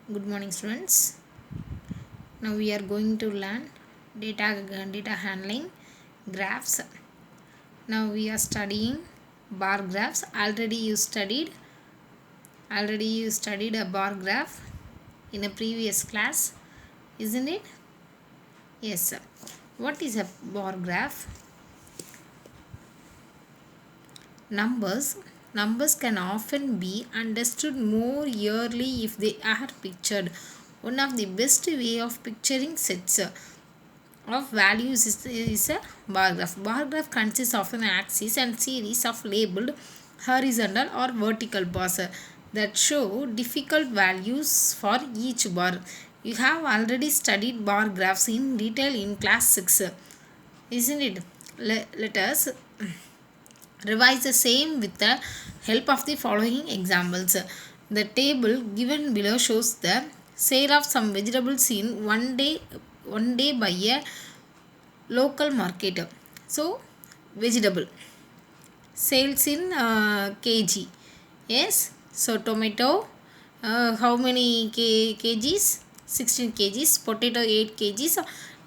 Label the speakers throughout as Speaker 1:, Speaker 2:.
Speaker 1: Good morning, students. Now we are going to learn data handling graphs. Now we are studying bar graphs. Already you studied a bar graph in a previous class, isn't it? Yes, sir. What is a bar graph? Numbers can often be understood more clearly if they are pictured. One of the best way of picturing sets of values is a bar graph. Bar graph consists of an axis and series of labeled horizontal or vertical bars that show difficult values for each bar. You have already studied bar graphs in detail in class 6, isn't it? Let us revise the same with the help of the following examples. The table given below shows the sale of some vegetables in one day by a local market. So vegetable sales in kg. Yes. So tomato, how many kgs? 16 kgs. Potato 8 kgs.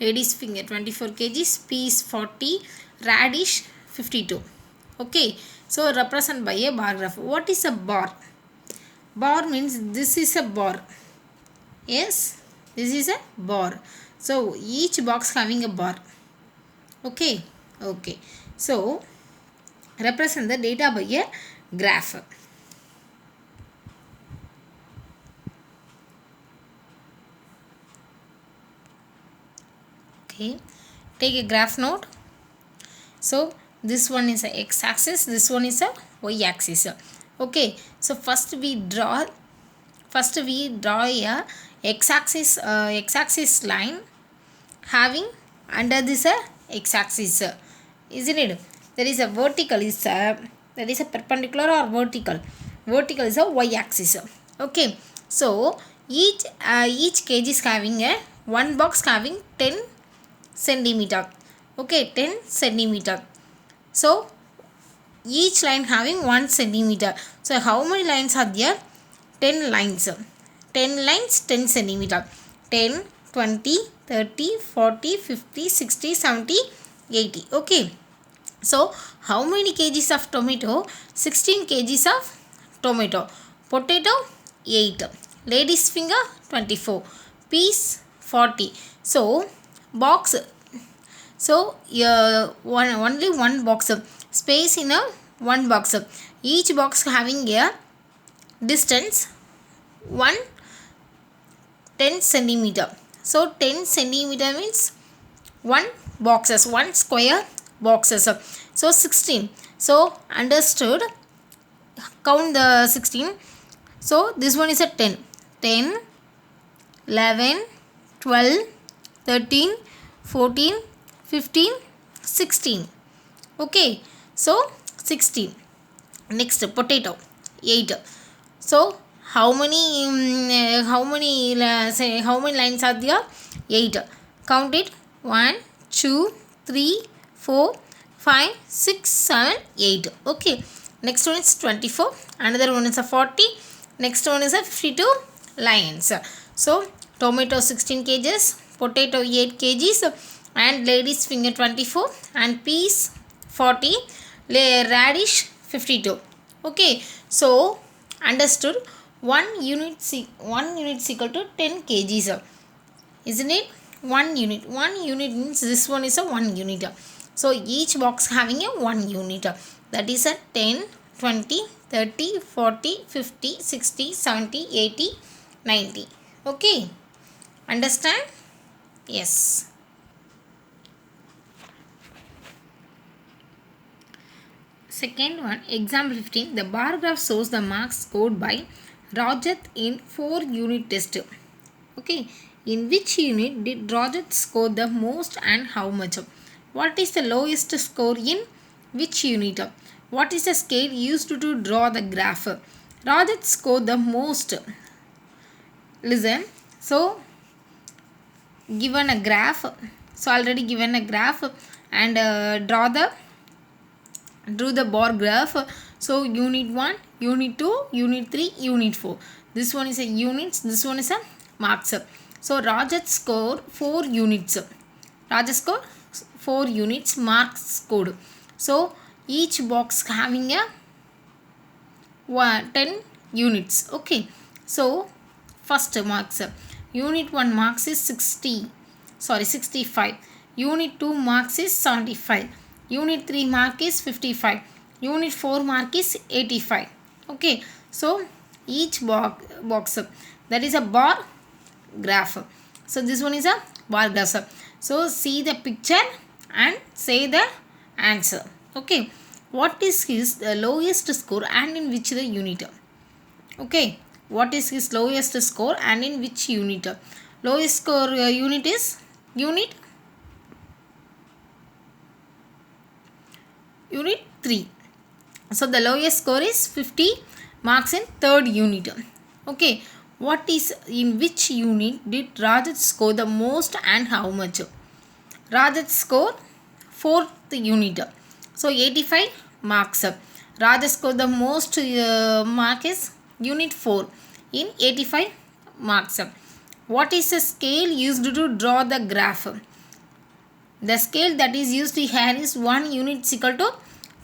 Speaker 1: Ladies finger 24 kgs. Peas 40. Radish 52. Okay. So represent by a bar graph. What is a bar? Bar means this is a bar. Yes. This is a bar. So each box having a bar. Okay. So represent the data by a graph. Okay, take a graph note. So this one is a x-axis, this one is a y-axis. Okay, so first we draw a x-axis line having under this x-axis, isn't it? There is a vertical that is a perpendicular or vertical is a y-axis. Okay, so each kg is having a one box having 10 centimeter. Okay, 10 centimeter. So each line having 1 centimeter. So how many lines are there? 10 lines. 10 lines, 10 centimeter. 10, 20, 30, 40, 50, 60, 70, 80. Okay. So how many kgs of tomato? 16 kgs of tomato. Potato 8. Ladies finger 24. Peas 40. So box, so only one box, space in a one box, each box having a distance 1 10 centimeter. So 10 centimeter means one boxes, one square boxes. So 16. So understood, count the 16. So this one is a 10, 10, 11, 12, 13, 14, 15, 16. Okay, so 16. Next, potato 8. So how many lines are there? 8. Count it. 1, 2, 3, 4, 5, 6, 7, 8. Okay, next one is 24. Another one is a 40. Next one is a 52 lines. So tomato 16 kgs, potato 8 kgs, and ladies finger 24, and peas 40, radish 52. Okay, so understood, 1 unit is equal to 10 kgs, isn't it? 1 unit means this one is a 1 unit. So each box having a 1 unit, that is a 10, 20, 30, 40, 50, 60, 70, 80, 90. Okay, understand? Yes. Second one, example 15. The bar graph shows the marks scored by Rajat in 4 unit test. Okay, in which unit did Rajat score the most and how much? What is the lowest score in which unit? What is the scale used to draw the graph? Rajat scored the most. Listen, so given a graph, so already given a graph, and drew the bar graph. So unit 1, unit 2, unit 3, unit 4. This one is a units, this one is a marks. So Rajat score 4 units. Rajat score 4 units, marks scored. So each box having a 10 units. Okay. So first marks. Unit 1 marks is 65. Unit 2 marks is 75. Unit 3 mark is 55. Unit 4 mark is 85. Okay. So each box that is a bar graph. So this one is a bar graph. So see the picture and say the answer. Okay. What is his lowest score and in which the unit? Okay. What is his lowest score and in which unit? Lowest score unit is unit 3. So the lowest score is 50 marks in third unit. Okay. What is in which unit did Rajat score the most and how much? Rajat score 4th unit. So 85 marks. Rajat score the most mark is unit 4 in 85 marks. What is the scale used to draw the graph? The scale that is used here is 1 unit is equal to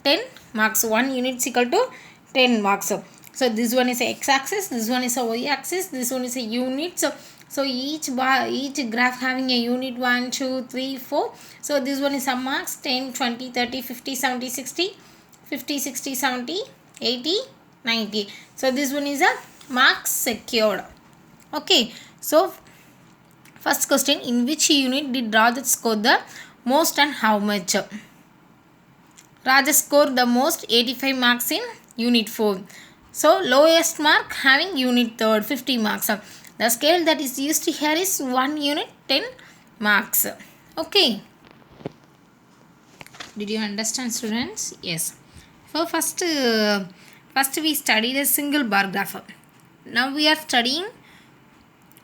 Speaker 1: 10 marks. 1 unit is equal to 10 marks. So this one is a x-axis, this one is a y-axis, this one is a unit. So each graph having a unit 1, 2, 3, 4. So this one is a marks 10, 20, 30, 50, 70, 60, 50, 60, 70, 80, 90. So this one is a marks secured. Okay. So first question, in which unit did Rajat score the most and how much? Rajat scored the most 85 marks in unit 4. So lowest mark having unit 3rd 50 marks. The scale that is used here is 1 unit 10 marks. Okay. Did you understand, students? Yes. So first we studied a single bar graph. Now we are studying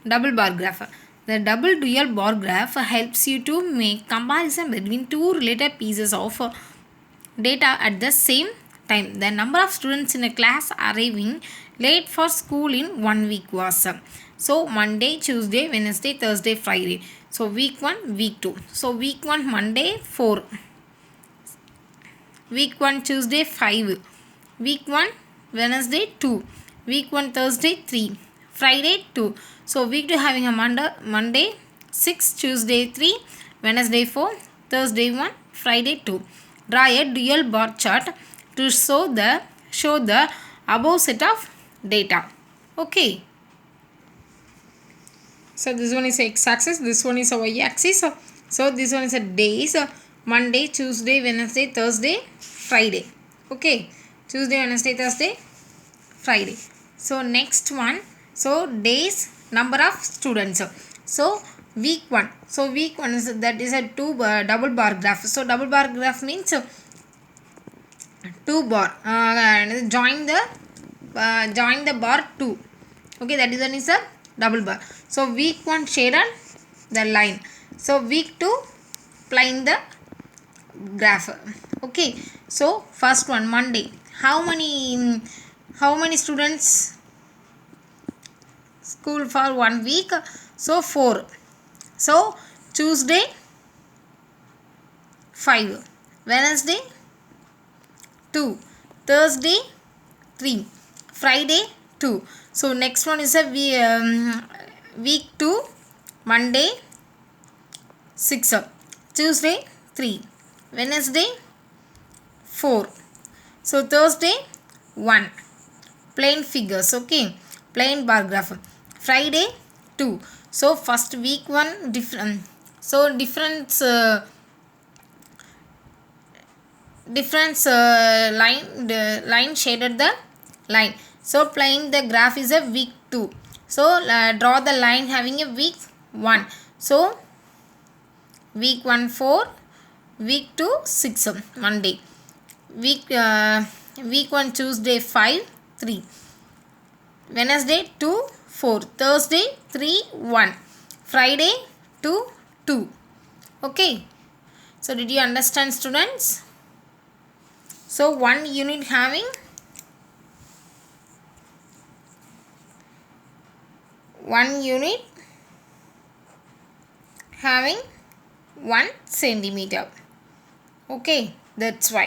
Speaker 1: double bar graph. The double dual bar graph helps you to make comparison between two related pieces of data at the same time. The number of students in a class arriving late for school in 1 week was so Monday, Tuesday, Wednesday, Thursday, Friday. So week 1, week 2. So week 1 Monday 4. Week 1 Tuesday 5. Week 1 Wednesday 2. Week 1 Thursday 3. Friday 2. So week 2 having a Monday 6, Tuesday 3, Wednesday 4, Thursday 1, Friday 2. Draw a dual bar chart to show the above set of data. Okay. So this one is a x-axis, this one is a y-axis. So this one is a days, Monday, Tuesday, Wednesday, Thursday, Friday. Okay. Tuesday, Wednesday, Thursday, Friday. So next one, so days, number of students. So week 1. So week 1 is that is a double bar graph. So double bar graph means 2 bar. Join the bar 2. Okay, that is one is a double bar. So week 1 shaded the line. So week 2 plain the graph. Okay. So first one Monday. How many students school for 1 week? So 4. So Tuesday 5, Wednesday 2, Thursday 3, Friday 2. So next one is a week 2, Monday 6, Tuesday 3, Wednesday 4. So Thursday 1. Plain figures. Okay, plain bar graph. Friday 2. So first week 1 different. So difference line shaded the line. So plain the graph is a week 2. So draw the line having a week 1. So week 1 4, week 2 6 Monday. Week 1 Tuesday 5 3, Wednesday 2 4, Thursday 3 1, Friday 2 2. Okay. So did you understand, students? So one unit having 1 unit having 1 centimeter. Okay, that's why.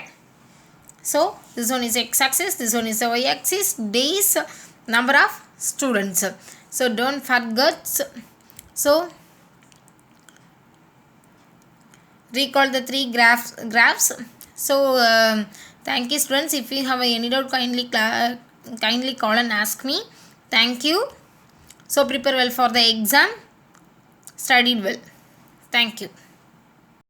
Speaker 1: So this one is x-axis, this one is the y-axis, days, number of students. So don't forget. So recall the 3 graphs. So thank you students. If you have any doubt, kindly call and ask me. Thank you. So prepare well for the exam. Studied well. Thank you.